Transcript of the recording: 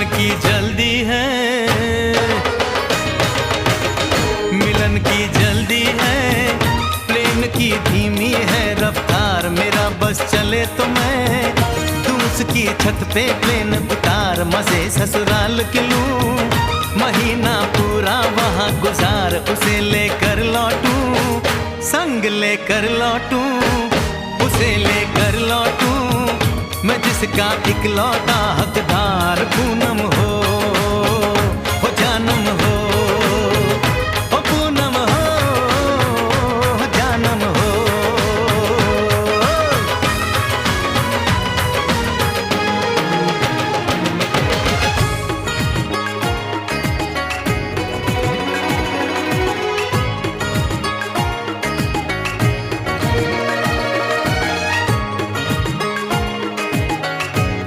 की जल्दी है, मिलन की जल्दी है, प्रेम की धीमी है रफ्तार। मेरा बस चले तो मैं दूं उसकी छत पे प्लेन उतार, मजे ससुराल के लूं, महीना पूरा वहाँ गुजार, उसे लेकर लौटूं, संग लेकर लौटूं, उसे लेकर लौटूं, मैं जिसका इकलौता हकदार। पूनम हो